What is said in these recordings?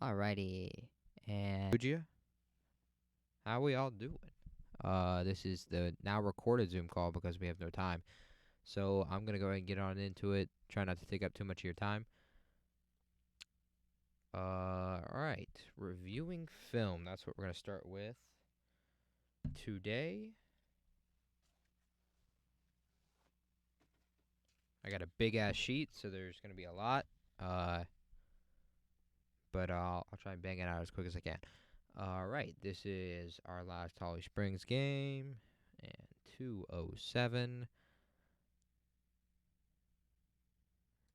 Alrighty. And Fugia, how we all doing? This is the now recorded Zoom call because we have no time. So I'm gonna go ahead and get on into it. Try not to take up too much of your time. Alright. Reviewing film. That's what we're gonna start with today. I got a big ass sheet, so there's gonna be a lot. But I'll try and bang it out as quick as I can. Alright, this is our last Holly Springs game. And 207.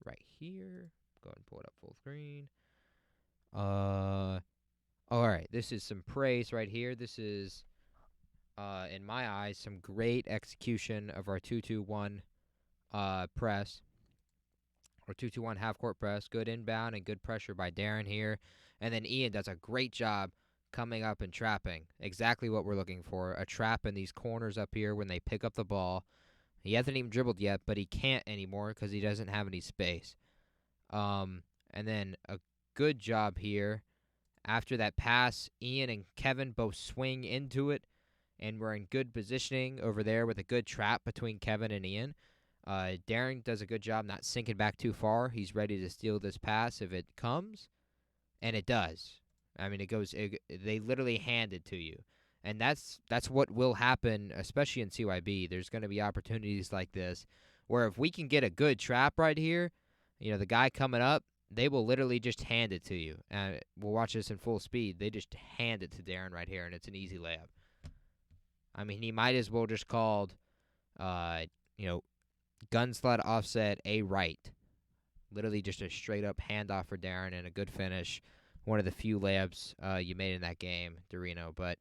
Right here. Go ahead and pull it up full screen. Alright, this is some praise right here. This is, in my eyes, some great execution of our 2-2-1 press. Or 2-2-1 half court press. Good inbound and good pressure by Darren here. And then Ian does a great job coming up and trapping. Exactly what we're looking for. A trap in these corners up here when they pick up the ball. He hasn't even dribbled yet, but he can't anymore because he doesn't have any space. And then a good job here. After that pass, Ian and Kevin both swing into it, and we're in good positioning over there with a good trap between Kevin and Ian. Darren does a good job not sinking back too far. He's ready to steal this pass if it comes, and it does. I mean, they literally hand it to you, and that's what will happen, especially in CYB. There's going to be opportunities like this where if we can get a good trap right here, the guy coming up, they will literally just hand it to you. We'll watch this in full speed. They just hand it to Darren right here, and it's an easy layup. I mean, he might as well just called, gun slot offset a right. Literally just a straight up handoff for Darren and a good finish. One of the few layups you made in that game, Dorino. But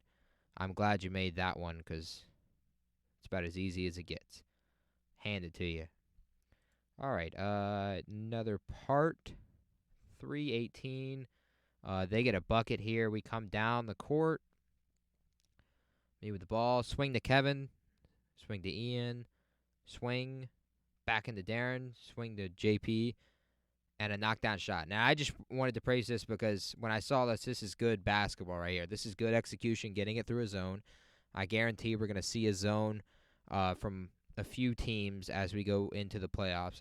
I'm glad you made that one because it's about as easy as it gets. Handed to you. All right, another part. 3:18. They get a bucket here. We come down the court. Me with the ball. Swing to Kevin. Swing to Ian. Swing. Back into Darren. Swing to JP. And a knockdown shot. Now, I just wanted to praise this because when I saw this is good basketball right here. This is good execution, getting it through a zone. I guarantee we're going to see a zone from a few teams as we go into the playoffs.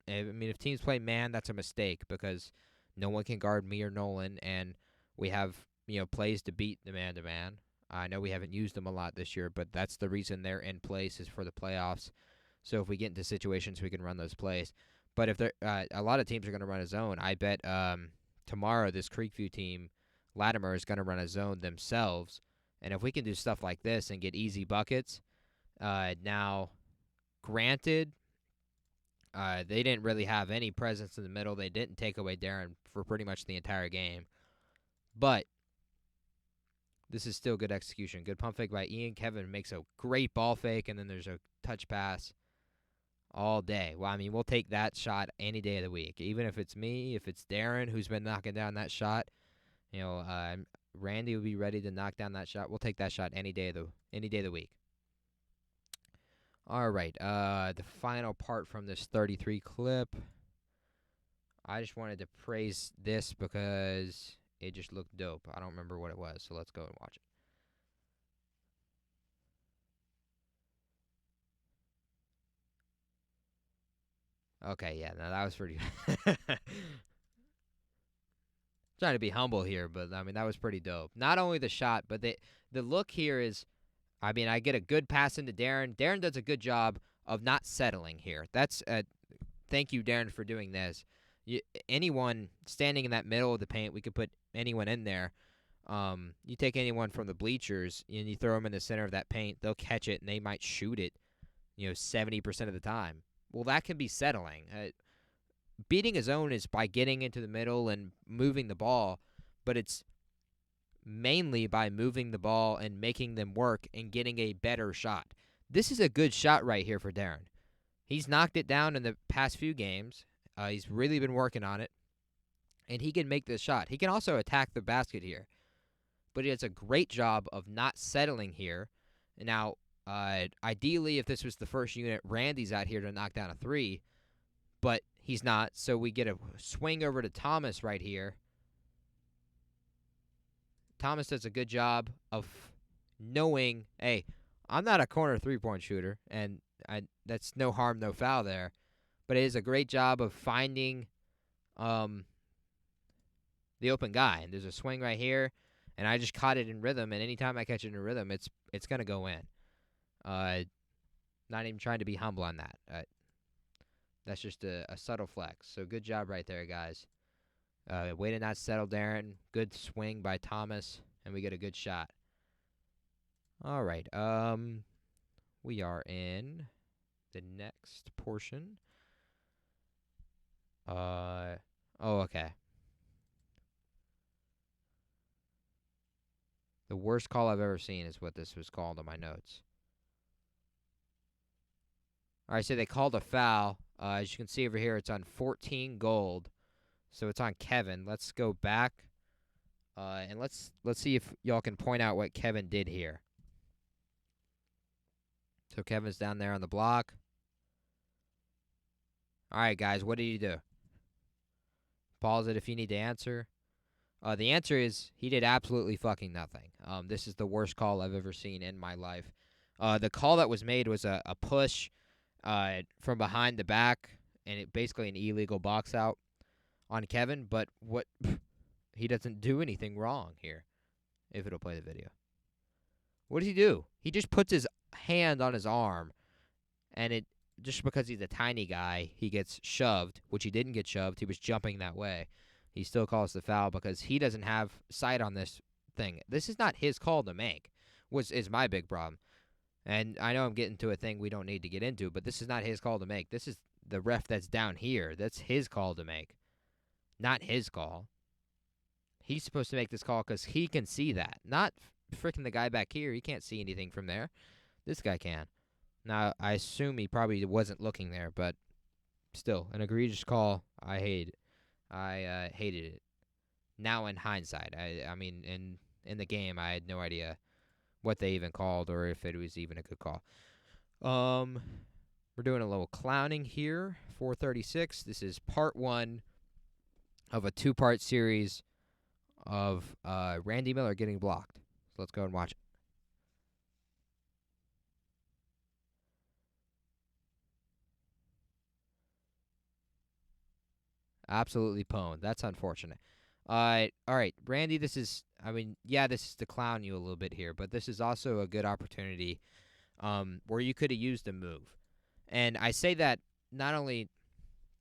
If teams play man, that's a mistake because no one can guard me or Nolan, and we have, plays to beat the man-to-man. I know we haven't used them a lot this year, but that's the reason they're in place is for the playoffs. So if we get into situations, we can run those plays. But if a lot of teams are going to run a zone, I bet tomorrow this Creekview team, Latimer, is going to run a zone themselves. And if we can do stuff like this and get easy buckets, now, granted, they didn't really have any presence in the middle. They didn't take away Darren for pretty much the entire game. But this is still good execution. Good pump fake by Ian. Kevin makes a great ball fake, and then there's a touch pass all day. Well, I mean, we'll take that shot any day of the week. Even if it's me, if it's Darren who's been knocking down that shot, Randy will be ready to knock down that shot. We'll take that shot any day of the week. All right, the final part from this 33 clip. I just wanted to praise this because it just looked dope. I don't remember what it was, so let's go and watch it. Okay, yeah, no, that was pretty trying to be humble here, but I mean, that was pretty dope. Not only the shot, but the look here is, I mean, I get a good pass into Darren. Darren does a good job of not settling here. Thank you, Darren, for doing this. Anyone standing in that middle of the paint, we could put anyone in there. You take anyone from the bleachers and you throw them in the center of that paint, they'll catch it and they might shoot it, 70% of the time. Well, that can be settling. Beating a zone is by getting into the middle and moving the ball, but it's mainly by moving the ball and making them work and getting a better shot. This is a good shot right here for Darren. He's knocked it down in the past few games. He's really been working on it, and he can make this shot. He can also attack the basket here, but he does a great job of not settling here. Now, ideally, if this was the first unit, Randy's out here to knock down a three, but he's not, so we get a swing over to Thomas right here. Thomas does a good job of knowing, hey, I'm not a corner 3-point shooter, and that's no harm, no foul there. But it is a great job of finding the open guy. And there's a swing right here, and I just caught it in rhythm. And anytime I catch it in rhythm, it's gonna go in. Not even trying to be humble on that. That's just a subtle flex. So good job right there, guys. Way to not settle, Darren. Good swing by Thomas, and we get a good shot. All right. We are in the next portion. Okay. The worst call I've ever seen is what this was called on my notes. All right, so they called a foul. As you can see over here, it's on 14 gold. So it's on Kevin. Let's go back, and let's see if y'all can point out what Kevin did here. So Kevin's down there on the block. All right, guys, what did he do? Pause it if you need to answer. The answer is he did absolutely fucking nothing. This is the worst call I've ever seen in my life. The call that was made was a push from behind the back, and it basically an illegal box out on Kevin. But what he doesn't do anything wrong here. If it'll play the video. What does he do? He just puts his hand on his arm, and it just because he's a tiny guy, he gets shoved, which he didn't get shoved. He was jumping that way. He still calls the foul because he doesn't have sight on this thing. This is not his call to make, which is my big problem. And I know I'm getting to a thing we don't need to get into, but this is not his call to make. This is the ref that's down here. That's his call to make, not his call. He's supposed to make this call because he can see that, not freaking the guy back here. He can't see anything from there. This guy can. Now, I assume he probably wasn't looking there, but still, an egregious call. I hate it. I hated it. Now in hindsight, I mean, in the game, I had no idea what they even called or if it was even a good call. We're doing a little clowning here. 436. This is part 1 of a 2-part series of Randy Miller getting blocked. So let's go and watch it. Absolutely pwned. That's unfortunate. All right, Randy, this is to clown you a little bit here, but this is also a good opportunity where you could have used a move. And I say that not only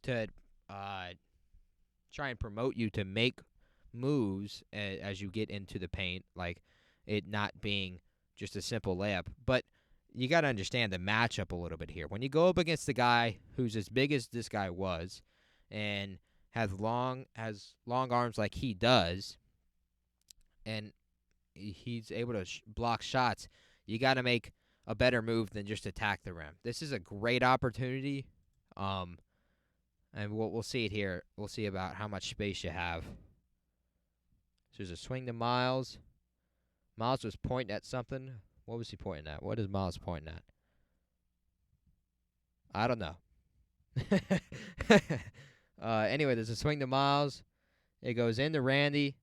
to try and promote you to make moves as you get into the paint, like it not being just a simple layup, but you got to understand the matchup a little bit here. When you go up against the guy who's as big as this guy was and has long arms like he does, and he's able to block shots, you got to make a better move than just attack the rim. This is a great opportunity, and we'll see it here. We'll see about how much space you have. So there's a swing to Miles. Miles was pointing at something. What was he pointing at? What is Miles pointing at? I don't know. Anyway, there's a swing to Miles. It goes into Randy.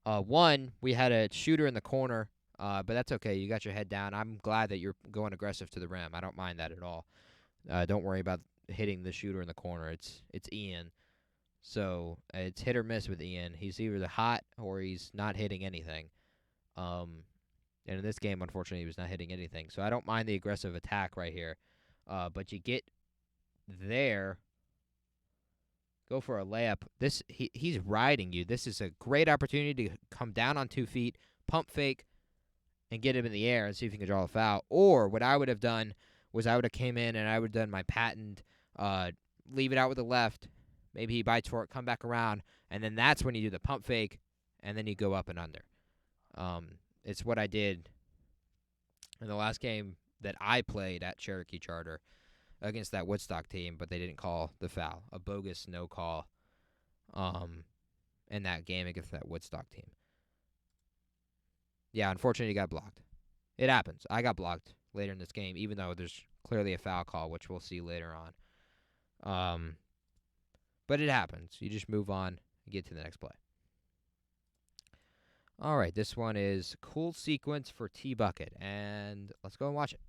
We had a shooter in the corner, but that's okay. You got your head down. I'm glad that you're going aggressive to the rim. I don't mind that at all. Don't worry about hitting the shooter in the corner. It's Ian. So it's hit or miss with Ian. He's either hot or he's not hitting anything. And in this game, unfortunately, he was not hitting anything. So I don't mind the aggressive attack right here. But you get there, go for a layup. He's riding you. This is a great opportunity to come down on 2 feet, pump fake, and get him in the air and see if you can draw a foul. Or what I would have done was I would have came in and I would have done my patent, leave it out with the left. Maybe he bites for it, come back around, and then that's when you do the pump fake, and then you go up and under. It's what I did in the last game that I played at Cherokee Charter against that Woodstock team, but they didn't call the foul. A bogus no call in that game against that Woodstock team. Yeah, unfortunately, you got blocked. It happens. I got blocked later in this game, even though there's clearly a foul call, which we'll see later on. But it happens. You just move on and get to the next play. All right, this one is cool sequence for T Bucket, and let's go and watch it.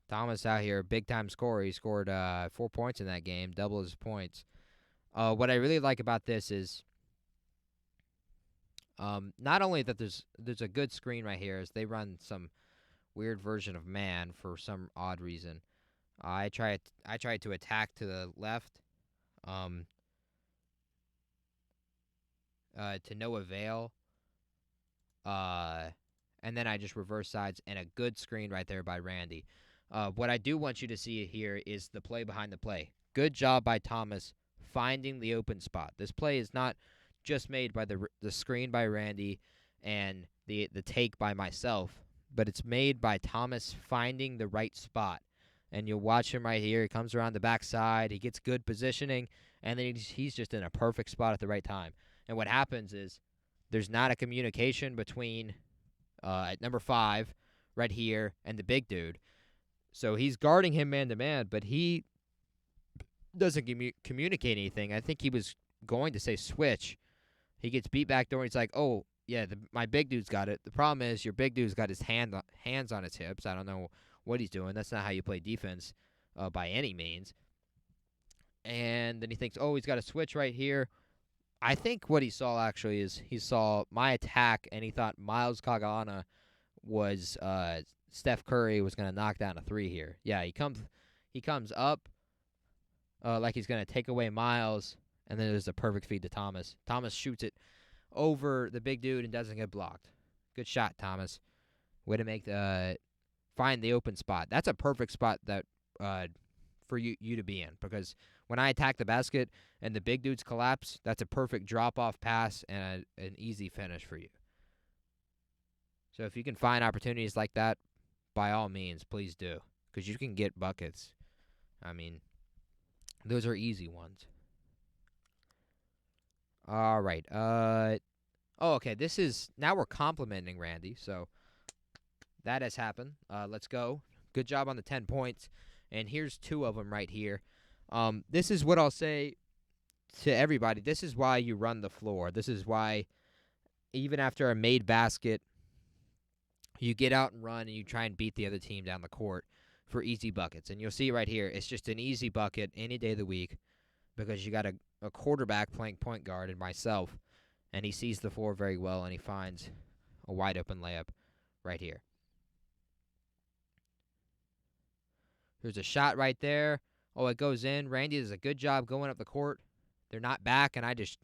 Thomas out here, big time scorer. He scored 4 points in that game, double his points. What I really like about this is not only that there's a good screen right here as they run some weird version of man for some odd reason. I tried to attack to the left, um, to no avail. Uh, and then I just reverse sides and a good screen right there by Randy. What I do want you to see here is the play behind the play. Good job by Thomas finding the open spot. This play is not just made by the screen by Randy and the take by myself, but it's made by Thomas finding the right spot. And you'll watch him right here. He comes around the backside. He gets good positioning, and then he's just in a perfect spot at the right time. And what happens is there's not a communication between at number 5 right here and the big dude. So he's guarding him man to man, but he doesn't communicate anything. I think he was going to say switch. He gets beat back door. And he's like, "Oh yeah, my big dude's got it." The problem is your big dude's got his hands on his hips. I don't know what he's doing. That's not how you play defense by any means. And then he thinks, "Oh, he's got a switch right here." I think what he saw actually is he saw my attack and he thought Miles Kagana was Steph Curry was going to knock down a 3 here. Yeah, he comes up like he's going to take away Miles, and then there's a perfect feed to Thomas. Thomas shoots it over the big dude and doesn't get blocked. Good shot, Thomas. Way to make find the open spot. That's a perfect spot that for you to be in, because when I attack the basket and the big dudes collapse, that's a perfect drop-off pass and an easy finish for you. So if you can find opportunities like that, by all means, please do, because you can get buckets. I mean, those are easy ones. All right. Okay. This is now we're complimenting Randy, so that has happened. Let's go. Good job on the 10 points, and here's 2 of them right here. This is what I'll say to everybody. This is why you run the floor. This is why, even after a made basket, you get out and run and you try and beat the other team down the court for easy buckets. And you'll see right here, it's just an easy bucket any day of the week because you got a quarterback playing point guard and myself, and he sees the floor very well and he finds a wide open layup right here. There's a shot right there. Oh, it goes in. Randy does a good job going up the court. They're not back, and I just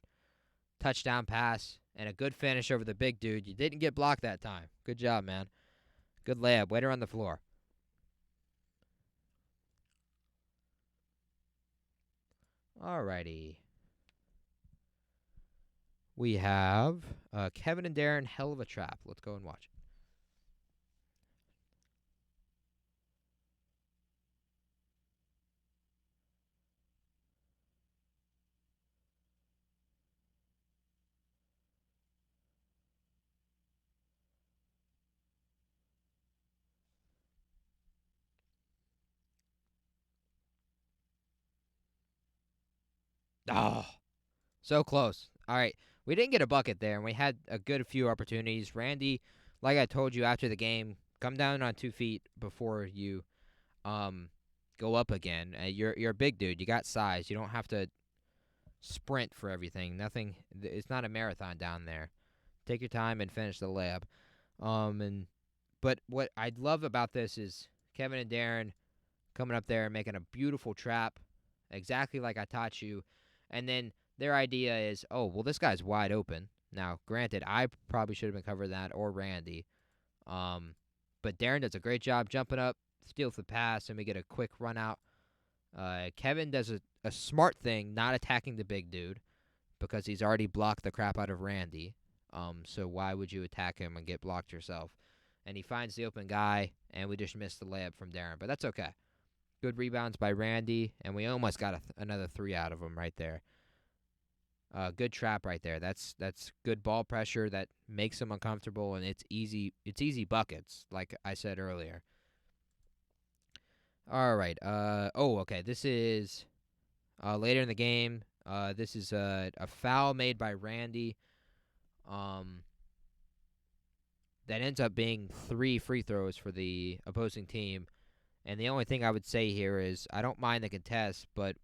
touchdown pass and a good finish over the big dude. You didn't get blocked that time. Good job, man. Good layup. Way to run the floor. Alrighty. We have Kevin and Darren, hell of a trap. Let's go and watch it. Oh, so close. All right. We didn't get a bucket there, and we had a good few opportunities. Randy, like I told you after the game, come down on 2 feet before you go up again. You're a big dude. You got size. You don't have to sprint for everything. Nothing. It's not a marathon down there. Take your time and finish the layup. But what I love about this is Kevin and Darren coming up there and making a beautiful trap, exactly like I taught you, and then their idea is, oh, well, this guy's wide open. Now, granted, I probably should have been covering that, or Randy. But Darren does a great job jumping up, steals the pass, and we get a quick run out. Kevin does a smart thing, not attacking the big dude, because he's already blocked the crap out of Randy. So why would you attack him and get blocked yourself? And he finds the open guy, and we just missed the layup from Darren. But that's okay. Good rebounds by Randy, and we almost got another 3 out of him right there. Good trap right there. That's good ball pressure that makes them uncomfortable, and it's easy. It's easy buckets, like I said earlier. All right. Okay. This is later in the game. This is a foul made by Randy. Um, that ends up being 3 free throws for the opposing team. And the only thing I would say here is I don't mind the contest, but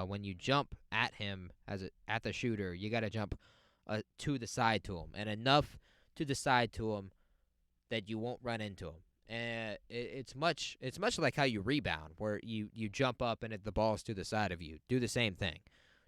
when you jump at him at the shooter, you got to jump to the side to him, and enough to the side to him that you won't run into him. And it's much like how you rebound, where you jump up and the ball's to the side of you. Do the same thing.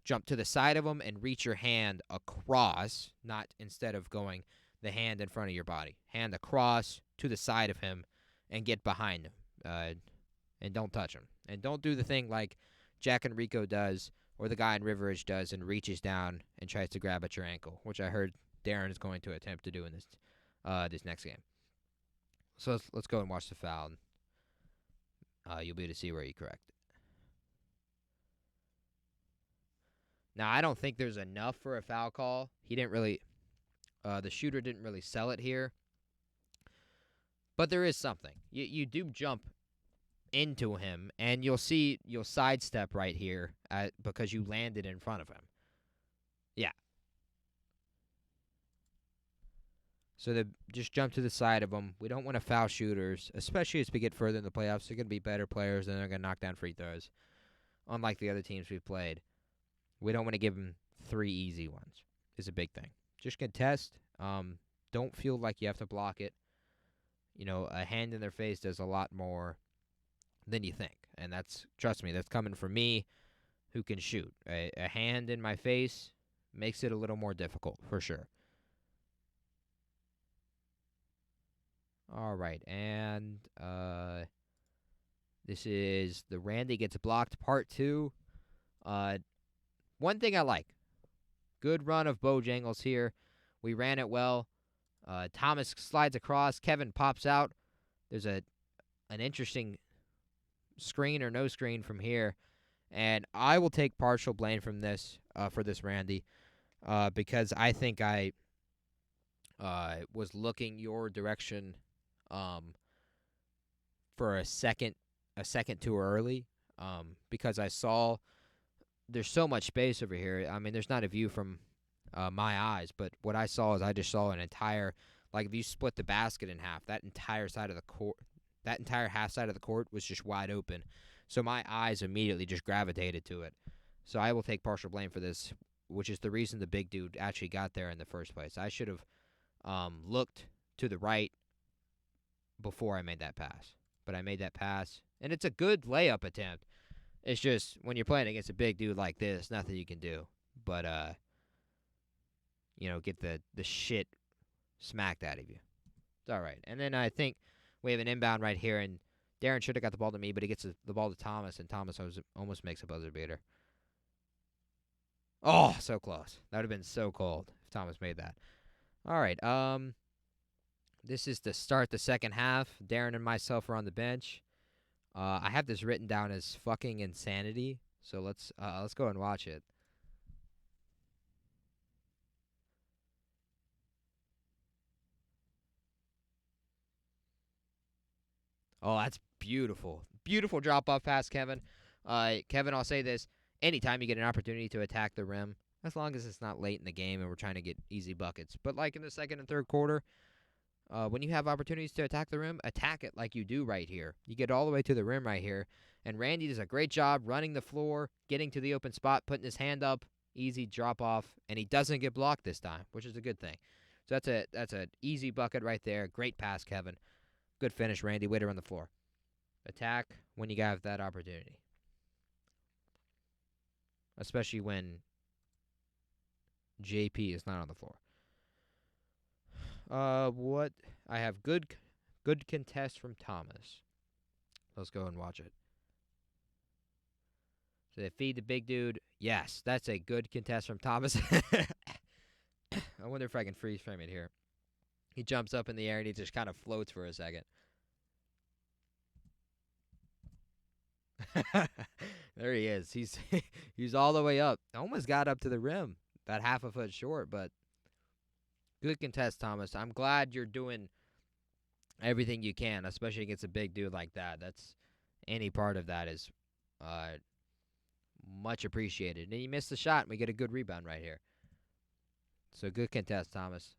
Jump to the side of him and reach your hand across, not instead of going the hand in front of your body. Hand across to the side of him and get behind him. And don't touch him. And don't do the thing like Jack Enrico does or the guy in River Edge does and reaches down and tries to grab at your ankle, which I heard Darren is going to attempt to do in this next game. So let's go and watch the foul. You'll be able to see where you correct it. Now, I don't think there's enough for a foul call. He didn't really, the shooter didn't really sell it here. But there is something. You do jump into him, and you'll sidestep right here because you landed in front of him. Yeah. So just jump to the side of them. We don't want to foul shooters, especially as we get further in the playoffs. They're going to be better players, and they're going to knock down free throws, unlike the other teams we've played. We don't want to give them 3 easy ones. Is a big thing. Just contest. Don't feel like you have to block it. A hand in their face does a lot more than you think. And trust me, that's coming from me who can shoot. A hand in my face makes it a little more difficult, for sure. All right, and this is the Randy Gets Blocked Part 2. One thing I like, good run of Bojangles here. We ran it well. Thomas slides across. Kevin pops out. There's an interesting screen or no screen from here. And I will take partial blame from this for this, Randy, because I think I was looking your direction for a second too early, because I saw there's so much space over here. I mean, there's not a view from my eyes, but what I saw is I just saw an entire, like if you split the basket in half, that entire side of the court, that entire half side of the court was just wide open. So my eyes immediately just gravitated to it. So I will take partial blame for this, which is the reason the big dude actually got there in the first place. I should have looked to the right before I made that pass. But I made that pass, and it's a good layup attempt. It's just when you're playing against a big dude like this, nothing you can do but get the shit smacked out of you. It's all right. And then I think we have an inbound right here, and Darren should have got the ball to me, but he gets the ball to Thomas, and Thomas almost makes a buzzer beater. Oh, so close. That would have been so cold if Thomas made that. All right. This is to start the second half. Darren and myself are on the bench. I have this written down as fucking insanity, so let's go and watch it. Oh, that's beautiful. Beautiful drop-off pass, Kevin. Kevin, I'll say this. Anytime you get an opportunity to attack the rim, as long as it's not late in the game and we're trying to get easy buckets. But like in the second and third quarter, when you have opportunities to attack the rim, attack it like you do right here. You get all the way to the rim right here. And Randy does a great job running the floor, getting to the open spot, putting his hand up, easy drop-off, and he doesn't get blocked this time, which is a good thing. So that's an easy bucket right there. Great pass, Kevin. Good finish, Randy. Way to run the floor. Attack when you have that opportunity. Especially when JP is not on the floor. What? I have good contest from Thomas. Let's go and watch it. So they feed the big dude. Yes, that's a good contest from Thomas. I wonder if I can freeze frame it here. He jumps up in the air and he just kind of floats for a second. There he is. He's all the way up. Almost got up to the rim. that half a foot short, but good contest, Thomas. I'm glad you're doing everything you can, especially against a big dude like that. That's any part of that is uh, much appreciated. And you missed the shot, and we get a good rebound right here. So good contest, Thomas.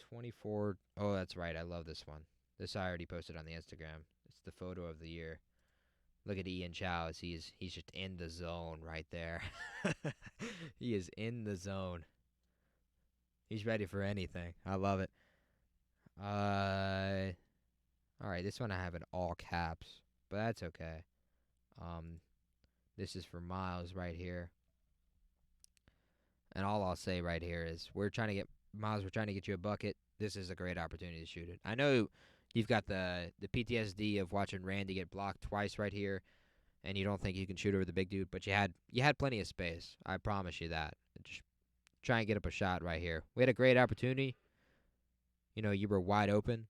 24. Oh, that's right. I love this one. This I already posted on the Instagram. It's the photo of the year. Look at Ian Chow. He's just in the zone right there. He is in the zone. He's ready for anything. I love it. All right. This one I have in all caps, but that's okay. This is for Miles right here. And all I'll say right here is we're trying to get Miles. We're trying to get you a bucket. This is a great opportunity to shoot it. I know you've got the PTSD of watching Randy get blocked twice right here, and you don't think you can shoot over the big dude, but you had plenty of space. I promise you that. Just try and get up a shot right here. We had a great opportunity. You know, you were wide open.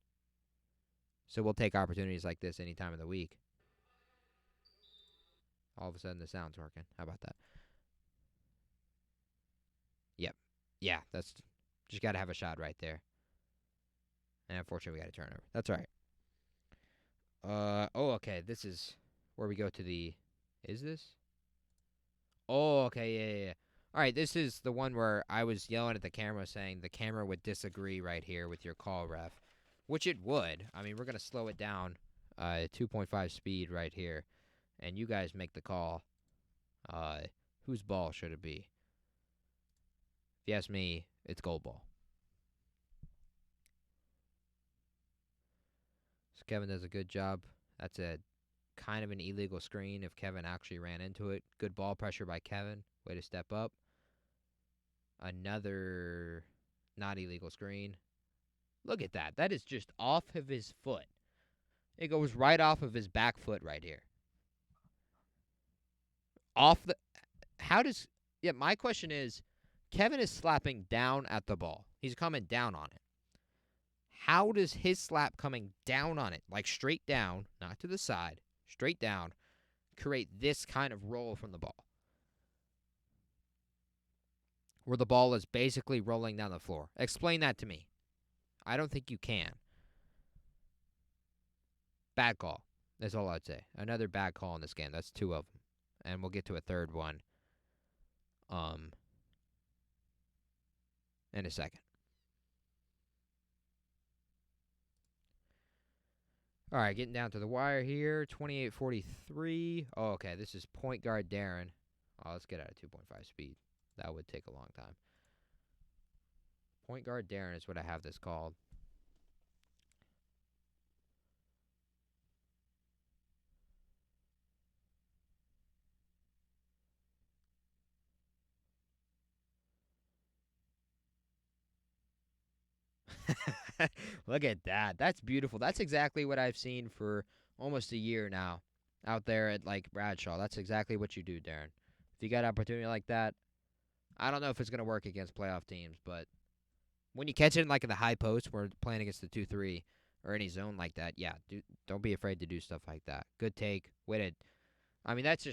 So we'll take opportunities like this any time of the week. All of a sudden the sound's working. How about that? Yep. Yeah, that's just got to have a shot right there. And unfortunately, we got a turnover. That's all right. Oh, okay. This is where we go to the. Is this? Oh, okay. Yeah. All right. This is the one where I was yelling at the camera saying the camera would disagree right here with your call, ref, which it would. I mean, we're gonna slow it down, 2.5 speed right here, and you guys make the call. Whose ball should it be? If you ask me, it's goal ball. So Kevin does a good job. That's a kind of an illegal screen if Kevin actually ran into it. Good ball pressure by Kevin. Way to step up. Another not illegal screen. Look at that. That is just off of his foot. It goes right off of his back foot right here. My question is, Kevin is slapping down at the ball. He's coming down on it. How does his slap coming down on it, like straight down, not to the side, straight down, create this kind of roll from the ball? Where the ball is basically rolling down the floor. Explain that to me. I don't think you can. Bad call. That's all I'd say. Another bad call in this game. That's two of them. And we'll get to a third one in a second. All right, getting down to the wire here. 28:43. Oh, okay. This is point guard Darren. Oh, let's get out of 2.5 speed. That would take a long time. Point guard Darren is what I have this called. Look at that. That's beautiful. That's exactly what I've seen for almost a year now out there at like Bradshaw. That's exactly what you do, Darren. If you got an opportunity like that, I don't know if it's going to work against playoff teams, but when you catch it in like in the high post, we're playing against the 2-3 or any zone like that, yeah, don't be afraid to do stuff like that. Good take. I mean, that's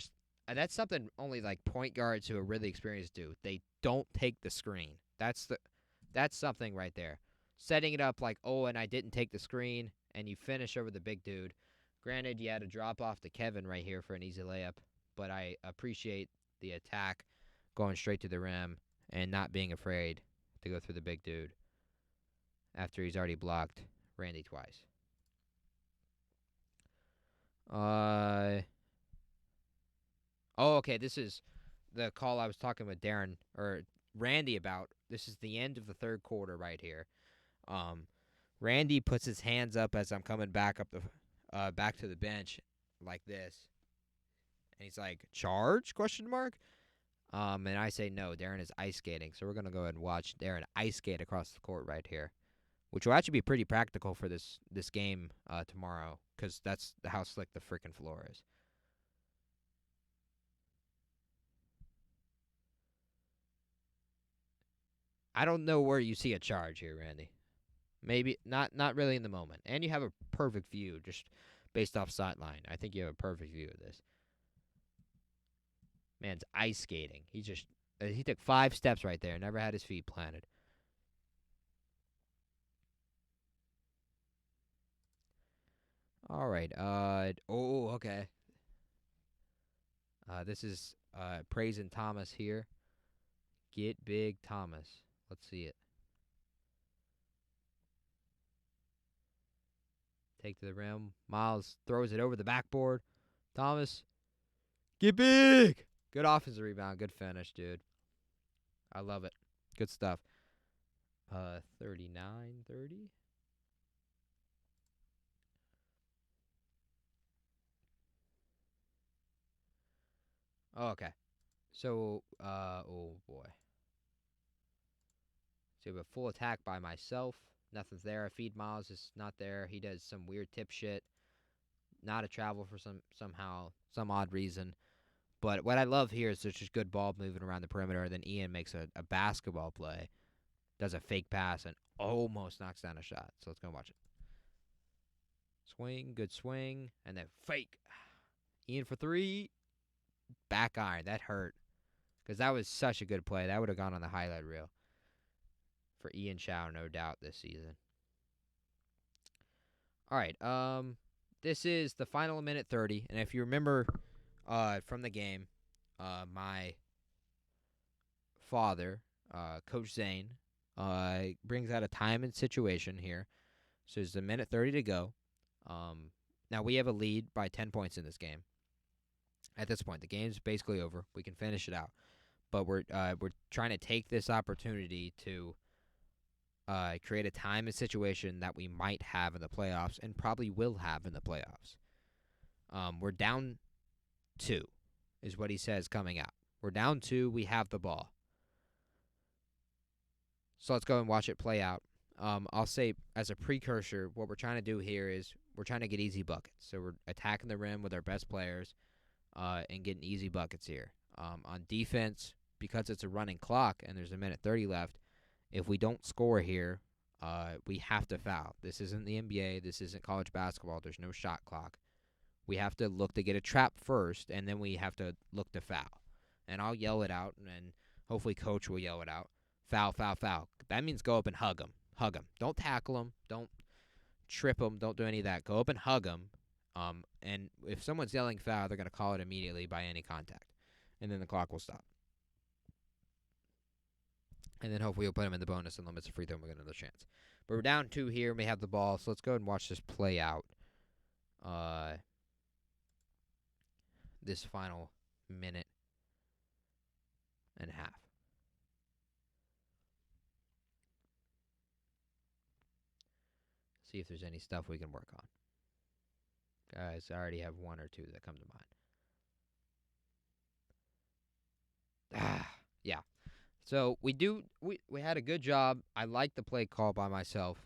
something only like point guards who are really experienced do. They don't take the screen. That's something right there. Setting it up like, oh, and I didn't take the screen, and you finish over the big dude. Granted, you had to drop off to Kevin right here for an easy layup, but I appreciate the attack going straight to the rim and not being afraid to go through the big dude after he's already blocked Randy twice. Oh, okay, this is the call I was talking with Darren or Randy about. This is the end of the third quarter right here. Randy puts his hands up as I'm coming back back to the bench like this, and he's like, "Charge?" Question mark. And I say no. Darren is ice skating, so we're gonna go ahead and watch Darren ice skate across the court right here, which will actually be pretty practical for this game tomorrow, because that's how slick the freaking floor is. I don't know where you see a charge here, Randy. Maybe not really in the moment. And you have a perfect view just based off sight line. I think you have a perfect view of this. Man's ice skating. He's just He took 5 steps right there. Never had his feet planted. All right. Okay. This is praising Thomas here. Get big, Thomas. Let's see it. Take to the rim. Miles throws it over the backboard. Thomas, get big. Good offensive rebound. Good finish, dude. I love it. Good stuff. 39-30. Oh, okay. So, oh boy. So we have a full attack by myself. Nothing's there. I feed Miles. Is not there. He does some weird tip shit. Not a travel for some odd reason. But what I love here is there's just good ball moving around the perimeter. Then Ian makes a basketball play, does a fake pass, and almost knocks down a shot. So let's go watch it. Swing, good swing, and then fake. Ian for 3. Back iron. That hurt. Because that was such a good play. That would have gone on the highlight reel for Ian Chow, no doubt, this season. All right. This is the final minute 30. And if you remember from the game, my father, Coach Zane, brings out a time and situation here. So it's a minute 30 to go. Now we have a lead by 10 points in this game. At this point, the game's basically over. We can finish it out, but we're trying to take this opportunity to create a time and situation that we might have in the playoffs and probably will have in the playoffs. We're down 2, is what he says coming out. We're down 2. We have the ball. So let's go and watch it play out. I'll say as a precursor, what we're trying to do here is we're trying to get easy buckets. So we're attacking the rim with our best players and getting easy buckets here. On defense, because it's a running clock and there's a minute 30 left, if we don't score here, we have to foul. This isn't the NBA. This isn't college basketball. There's no shot clock. We have to look to get a trap first, and then we have to look to foul. And I'll yell it out, and hopefully Coach will yell it out. Foul, foul, foul. That means go up and hug them. Hug them. Don't tackle them. Don't trip them. Don't do any of that. Go up and hug them. And if someone's yelling foul, they're going to call it immediately by any contact. And then the clock will stop. And then hopefully we'll put them in the bonus and limits a free throw and we'll get another chance. But we're down 2 here and we have the ball. So let's go ahead and watch this play out. This final minute and a half. See if there's any stuff we can work on. Guys, I already have 1 or 2 that come to mind. Yeah. So we had a good job. I like the play call by myself.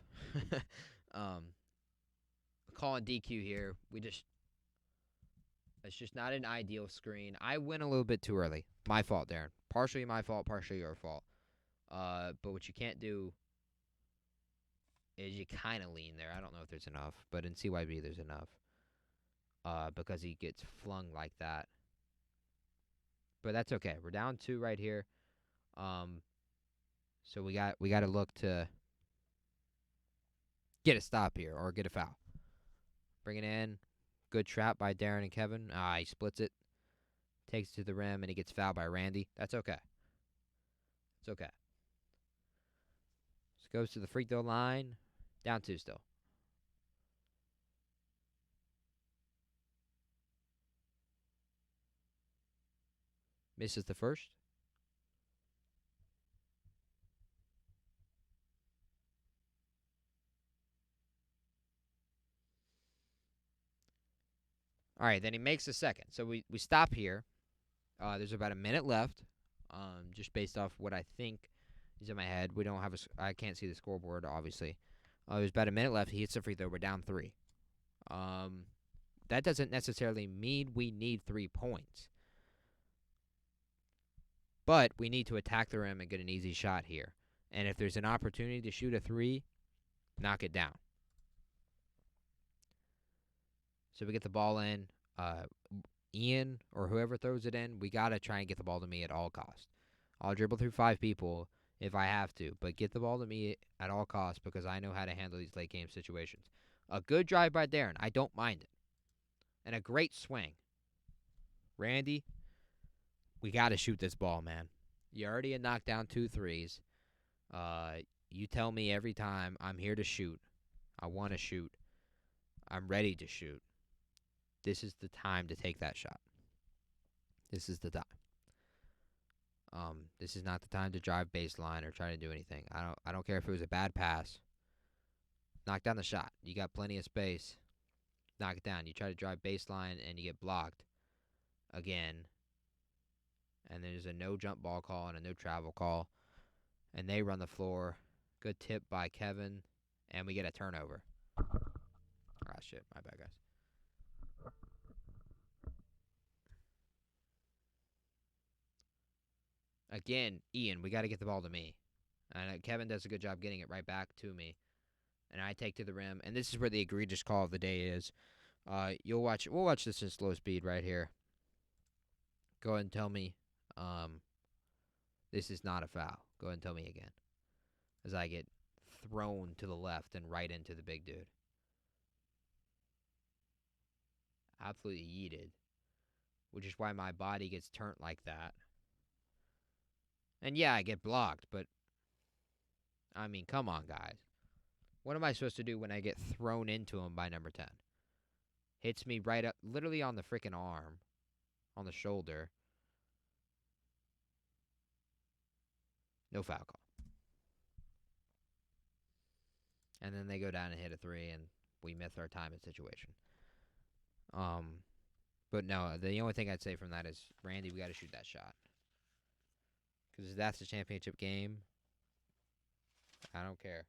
Calling DQ here. It's just not an ideal screen. I went a little bit too early. My fault, Darren. Partially my fault, partially your fault. But what you can't do is you kind of lean there. I don't know if there's enough, but in CYB there's enough. Because he gets flung like that. But that's okay. We're down 2 right here. So we got to look to get a stop here or get a foul. Bring it in. Good trap by Darren and Kevin. He splits it. Takes it to the rim, and he gets fouled by Randy. That's okay. It's okay. Just goes to the free throw line. Down 2 still. Misses the first. All right, then he makes the second. So we stop here. There's about a minute left. Just based off what I think is in my head. I can't see the scoreboard, obviously. There's about a minute left. He hits the free throw. We're down 3. That doesn't necessarily mean we need 3 points. But we need to attack the rim and get an easy shot here. And if there's an opportunity to shoot a 3, knock it down. So we get the ball in. Ian or whoever throws it in, we got to try and get the ball to me at all costs. I'll dribble through 5 people if I have to, but get the ball to me at all costs because I know how to handle these late game situations. A good drive by Darren, I don't mind it. And a great swing. Randy, we got to shoot this ball, man. You already had knocked down 2 threes. You tell me every time I'm here to shoot. I want to shoot. I'm ready to shoot. This is the time to take that shot. This is the time. This is not the time to drive baseline or try to do anything. I don't care if it was a bad pass. Knock down the shot. You got plenty of space. Knock it down. You try to drive baseline and you get blocked again. And there's a no jump ball call and a no travel call. And they run the floor. Good tip by Kevin. And we get a turnover. Ah, shit. My bad, guys. Again, Ian, we got to get the ball to me. And Kevin does a good job getting it right back to me. And I take to the rim. And this is where the egregious call of the day is. We'll watch this in slow speed right here. Go ahead and tell me this is not a foul. Go ahead and tell me again. As I get thrown to the left and right into the big dude. Absolutely yeeted. Which is why my body gets turned like that. And yeah, I get blocked, but I mean, come on, guys. What am I supposed to do when I get thrown into him by number 10? Hits me right up, literally on the freaking arm, on the shoulder. No foul call. And then they go down and hit a 3, and we miss our time in situation. But no, the only thing I'd say from that is, Randy, we got to shoot that shot. Because if that's the championship game, I don't care.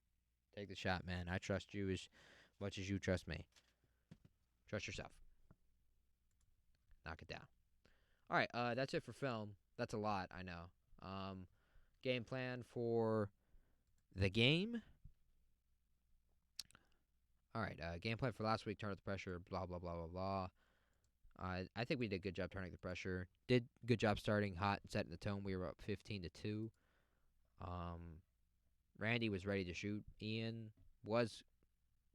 Take the shot, man. I trust you as much as you trust me. Trust yourself. Knock it down. All right, that's it for film. That's a lot, I know. Game plan for the game. All right, game plan for last week, turn up the pressure, blah, blah, blah, blah, blah. I think we did a good job turning the pressure. Did good job starting hot and setting the tone. We were up 15-2. Randy was ready to shoot. Ian was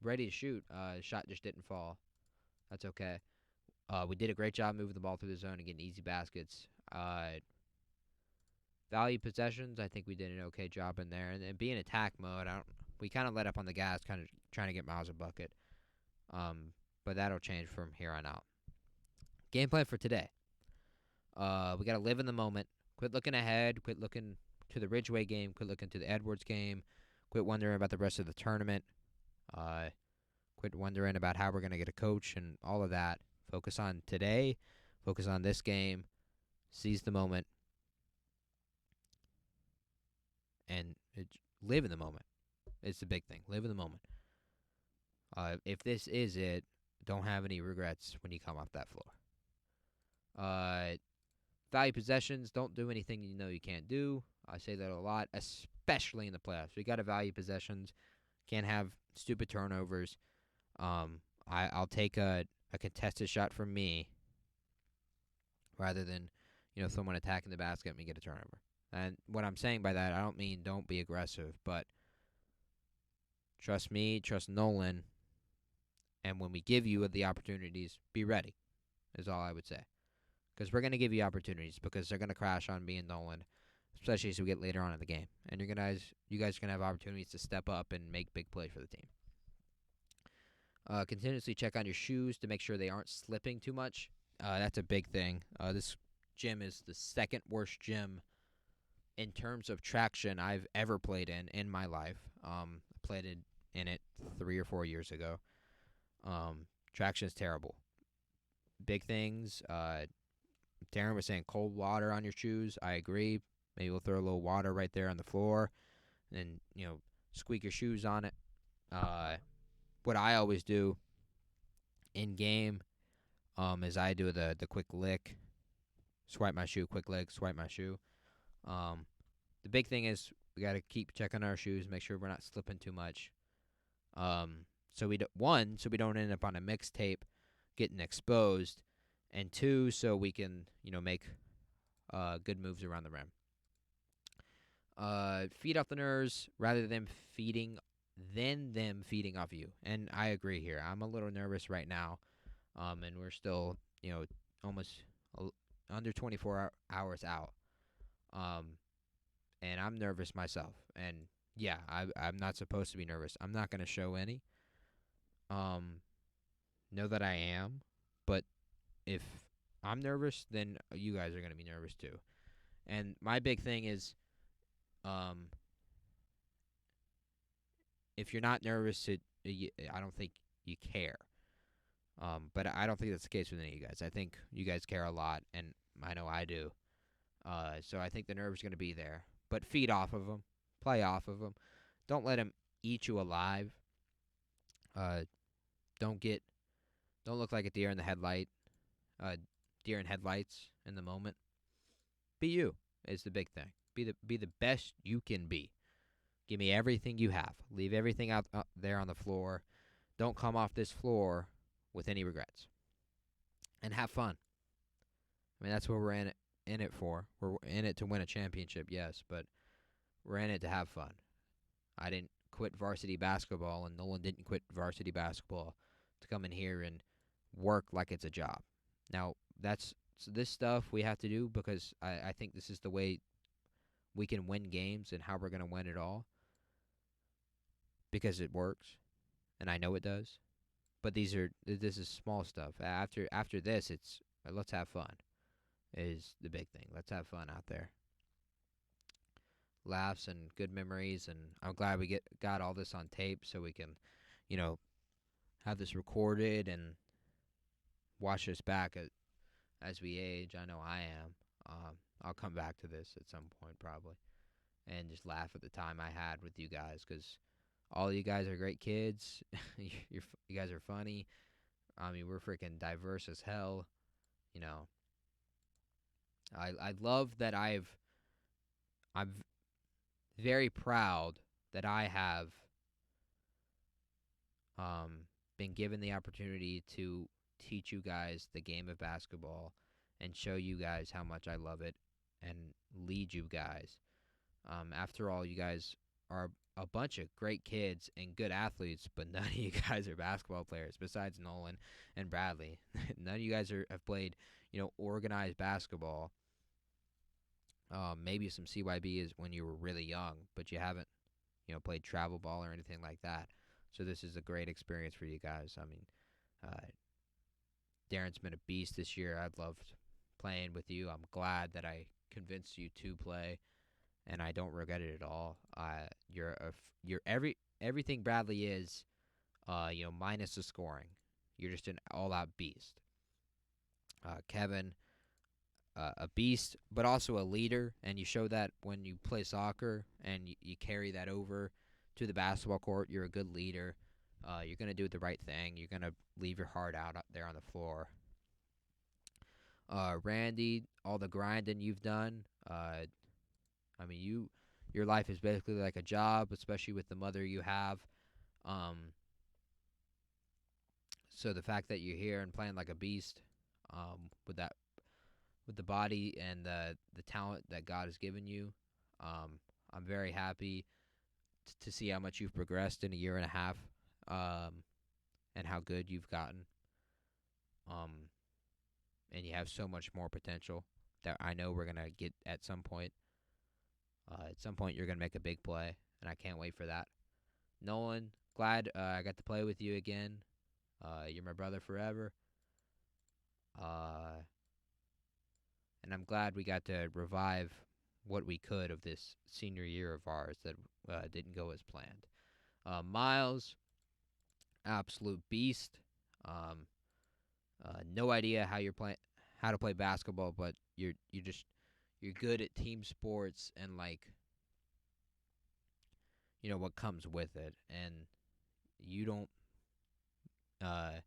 ready to shoot. Shot just didn't fall. That's okay. We did a great job moving the ball through the zone and getting easy baskets. Value possessions, I think we did an okay job in there. And being attack mode, we kind of let up on the gas, kind of trying to get Miles a bucket. But that'll change from here on out. Game plan for today. We got to live in the moment. Quit looking ahead. Quit looking to the Ridgeway game. Quit looking to the Edwards game. Quit wondering about the rest of the tournament. Quit wondering about how we're going to get a coach and all of that. Focus on today. Focus on this game. Seize the moment. And live in the moment. It's the big thing. Live in the moment. If this is it, don't have any regrets when you come off that floor. Value possessions. Don't do anything you know you can't do. I say that a lot, especially in the playoffs. We got to value possessions. Can't have stupid turnovers. I'll take a contested shot from me rather than someone attacking the basket and me get a turnover. And what I'm saying by that, I don't mean don't be aggressive, but trust me, trust Nolan, and when we give you the opportunities, be ready, is all I would say. Because we're going to give you opportunities because they're going to crash on me and Nolan, especially as we get later on in the game. And you guys are going to have opportunities to step up and make big plays for the team. Continuously check on your shoes to make sure they aren't slipping too much. That's a big thing. This gym is the second worst gym in terms of traction I've ever played in my life. I played in it 3 or 4 years ago. Traction is terrible. Big things. Darren was saying cold water on your shoes. I agree. Maybe we'll throw a little water right there on the floor and then, squeak your shoes on it. What I always do in game is I do the quick lick, swipe my shoe, quick lick, swipe my shoe. The big thing is we got to keep checking our shoes, make sure we're not slipping too much. So we don't end up on a mixtape getting exposed, and 2, so we can make good moves around the rim. Feed off the nerves rather than them feeding off you. And I agree here. I'm a little nervous right now. And we're still, almost under 24 hours out. Um, and I'm nervous myself. And yeah, I'm not supposed to be nervous. I'm not gonna show any. Um, know that I am, but if I'm nervous, then you guys are gonna be nervous too. And my big thing is, um, if you're not nervous, I don't think you care. But I don't think that's the case with any of you guys. I think you guys care a lot, and I know I do. So I think the nerves are going to be there. But feed off of them, play off of them. Don't let them eat you alive. Uh, don't get, don't look like a deer in the headlight. Deer in headlights in the moment. Be you is the big thing. Be the best you can be. Give me everything you have. Leave everything out there on the floor. Don't come off this floor with any regrets. And have fun. I mean, that's what we're in it for. We're in it to win a championship, yes, but we're in it to have fun. I didn't quit varsity basketball, and Nolan didn't quit varsity basketball to come in here and work like it's a job. Now, that's so this stuff we have to do because I think this is the way we can win games and how we're going to win it all because it works, and I know it does. But this is small stuff. After this, it's let's have fun is the big thing. Let's have fun out there. Laughs and good memories, and I'm glad we got all this on tape so we can, you know, have this recorded and watch this back as we age. I know I am. I'll come back to this at some point probably, and just laugh at the time I had with you guys because all you guys are great kids. You guys are funny. I mean, we're freaking diverse as hell. You know, I love that I'm very proud that I have been given the opportunity to teach you guys the game of basketball and show you guys how much I love it and lead you guys. After all, you guys are a bunch of great kids and good athletes, but none of you guys are basketball players besides Nolan and Bradley. None of you guys have played, organized basketball. Maybe some CYB is when you were really young, but you haven't, played travel ball or anything like that. So this is a great experience for you guys. I mean, uh, Darren's been a beast this year. I've loved playing with you. I'm glad that I convinced you to play, and I don't regret it at all. You're everything Bradley is, minus the scoring. You're just an all-out beast. Kevin, a beast, but also a leader, and you show that when you play soccer and you carry that over to the basketball court. You're a good leader. You're going to do the right thing. You're going to leave your heart out up there on the floor. Randy, all the grinding you've done. I mean, your life is basically like a job, especially with the mother you have. So the fact that you're here and playing like a beast, with the body and the talent that God has given you, I'm very happy to see how much you've progressed in a year and a half, and how good you've gotten. Um, and you have so much more potential that I know we're gonna get at some point. At some point, you're gonna make a big play, and I can't wait for that. Nolan, glad I got to play with you again. You're my brother forever. Uh, and I'm glad we got to revive what we could of this senior year of ours that didn't go as planned. Miles, absolute beast. Um, no idea how to play basketball, but you're good at team sports and what comes with it, and you don't uh,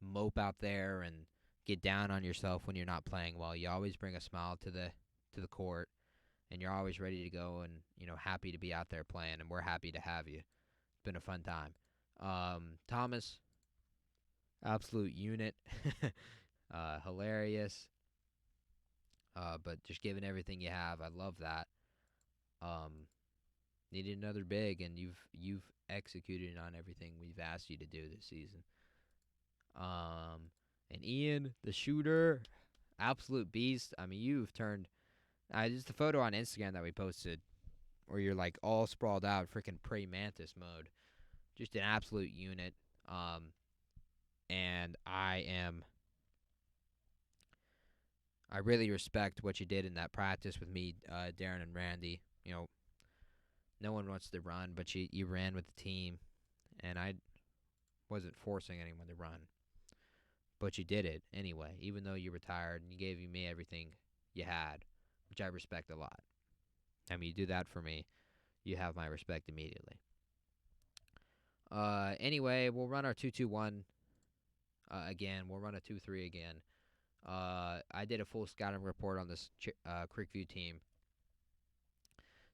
mope out there and get down on yourself when you're not playing well. You always bring a smile to the court, and you're always ready to go and happy to be out there playing, and we're happy to have you. It's been a fun time. Thomas, absolute unit, hilarious, but just giving everything you have. I love that. Um, needed another big, and you've executed on everything we've asked you to do this season. And Ian, the shooter, absolute beast. I mean, you've turned. Just the photo on Instagram that we posted, where you're like all sprawled out, freaking praying mantis mode. Just an absolute unit. And I really respect what you did in that practice with me, Darren and Randy. No one wants to run, but you ran with the team, and I wasn't forcing anyone to run, but you did it anyway, even though you were tired, and you gave me everything you had, which I respect a lot. I mean, you do that for me, you have my respect immediately. Anyway, we'll run our 2-2-1 again. We'll run a 2-3 again. I did a full scouting report on this Creekview team.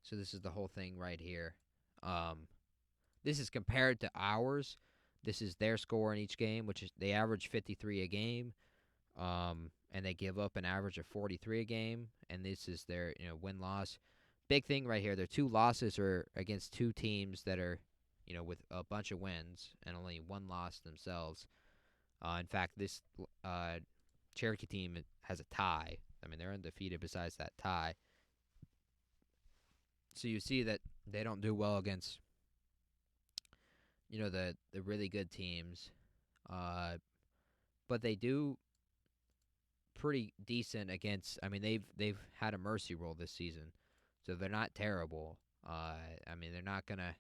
So this is the whole thing right here. This is compared to ours. This is their score in each game, which is they average 53 a game, and they give up an average of 43 a game. And this is their win-loss. Big thing right here. Their 2 losses are against 2 teams that are with a bunch of wins and only 1 loss themselves. In fact, this Cherokee team has a tie. I mean, they're undefeated besides that tie. So you see that they don't do well against the really good teams, but they do pretty decent against. I mean, they've had a mercy rule this season, so they're not terrible. I mean, they're not gonna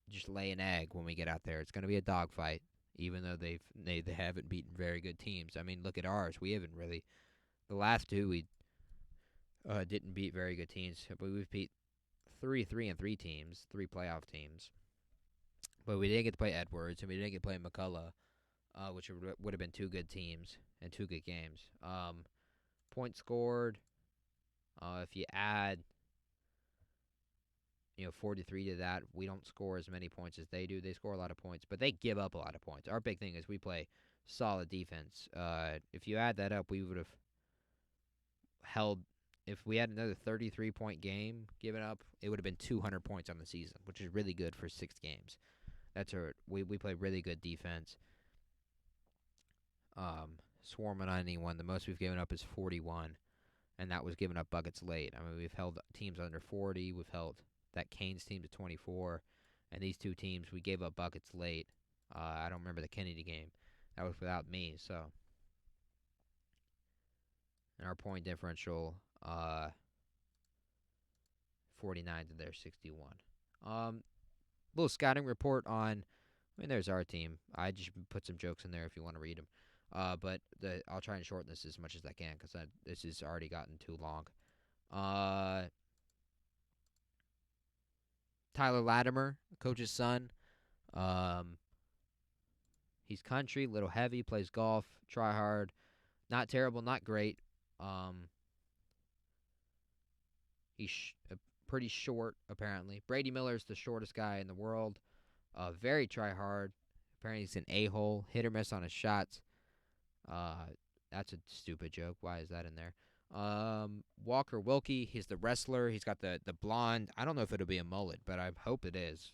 just lay an egg when we get out there. It's gonna be a dogfight, even though they haven't beaten very good teams. I mean, look at ours. We haven't really. The last 2 we didn't beat very good teams, but we've beat 3-3 teams, 3 playoff teams. But we didn't get to play Edwards, and we didn't get to play McCullough, which would have been 2 good teams and 2 good games. Points scored. If you add 43 to that, we don't score as many points as they do. They score a lot of points, but they give up a lot of points. Our big thing is we play solid defense. If you add that up, we would have held. If we had another 33-point game given up, it would have been 200 points on the season, which is really good for 6 games. We play really good defense. Swarming on anyone. The most we've given up is 41, and that was giving up buckets late. I mean, we've held teams under 40. We've held that Canes team to 24, and these 2 teams we gave up buckets late. I don't remember the Kennedy game. That was without me. So, and our point differential, 49 to their 61. Little scouting report on. I mean, there's our team. I just put some jokes in there if you want to read them. But I'll try and shorten this as much as I can because this has already gotten too long. Tyler Latimer, coach's son. He's country, little heavy, plays golf, try hard. Not terrible, not great. He's pretty short, apparently. Brady Miller's the shortest guy in the world. Very try hard. Apparently he's an a-hole, hit or miss on his shots. That's a stupid joke. Why is that in there? Walker Wilkie, he's the wrestler. He's got the blonde. I don't know if it'll be a mullet, but I hope it is.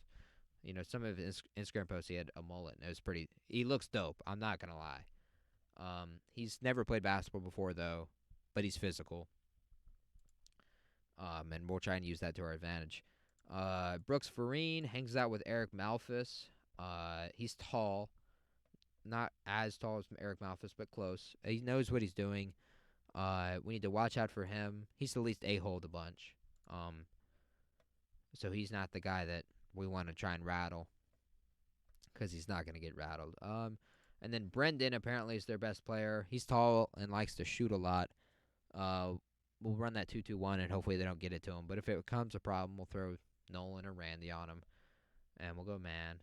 Some of his Instagram posts, he had a mullet, and it was pretty. He looks dope. I'm not gonna lie. He's never played basketball before though, but he's physical. And we'll try and use that to our advantage. Brooks Farine hangs out with Eric Malphus. He's tall. Not as tall as Eric Malphus, but close. He knows what he's doing. We need to watch out for him. He's the least a-hole of the bunch. So he's not the guy that we want to try and rattle because he's not going to get rattled. And then Brendan apparently is their best player. He's tall and likes to shoot a lot. We'll run that 2-2-1 and hopefully they don't get it to him. But if it becomes a problem, we'll throw Nolan or Randy on him. And we'll go man.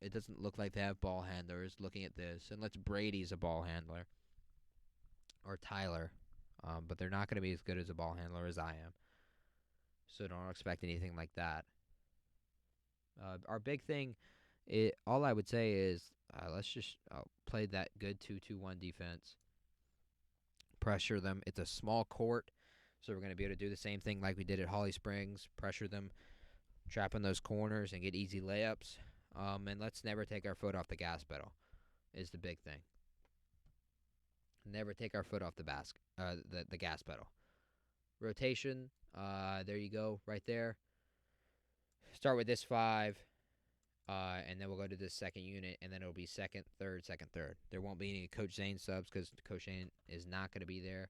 It doesn't look like they have ball handlers looking at this. Unless Brady's a ball handler. Or Tyler. But they're not going to be as good as a ball handler as I am. So don't expect anything like that. Our big thing, all I would say is let's just play that good 2-2-1 defense. Pressure them. It's a small court, So we're going to be able to do the same thing like we did at Holly Springs, pressure them, trap in those corners, and get easy layups. And let's never take our foot off the gas pedal is the big thing. Never take our foot off the gas pedal. Rotation, there you go, right there. Start with this 5, and then we'll go to this second unit, and then it'll be second, third, second, third. There won't be any Coach Zane subs because Coach Zane is not going to be there.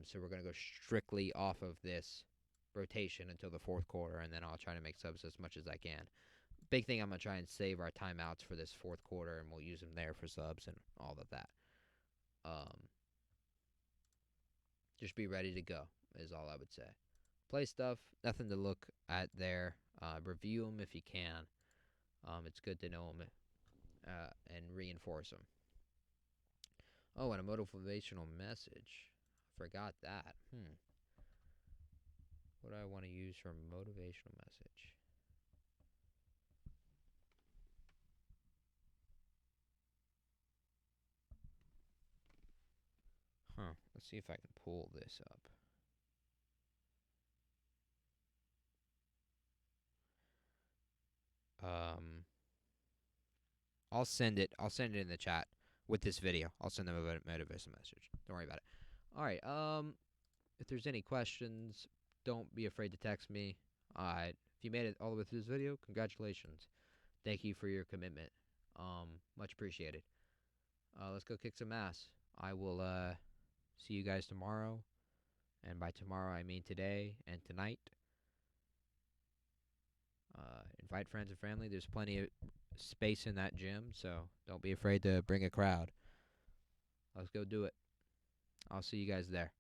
So we're going to go strictly off of this rotation until the fourth quarter, and then I'll try to make subs as much as I can. Big thing, I'm going to try and save our timeouts for this fourth quarter, and we'll use them there for subs and all of that. Just be ready to go is all I would say. Play stuff, nothing to look at there. Review them if you can. It's good to know them and reinforce them. Oh, and a motivational message. Forgot that. What do I want to use for a motivational message? Let's see if I can pull this up. I'll send it in the chat with this video. I'll send them a motivation message. Don't worry about it. All right. If there's any questions, don't be afraid to text me. If you made it all the way through this video, congratulations. Thank you for your commitment. Much appreciated. Let's go kick some ass. I will see you guys tomorrow. And by tomorrow, I mean today and tonight. Invite friends and family. There's plenty of space in that gym, so don't be afraid to bring a crowd. Let's go do it. I'll see you guys there.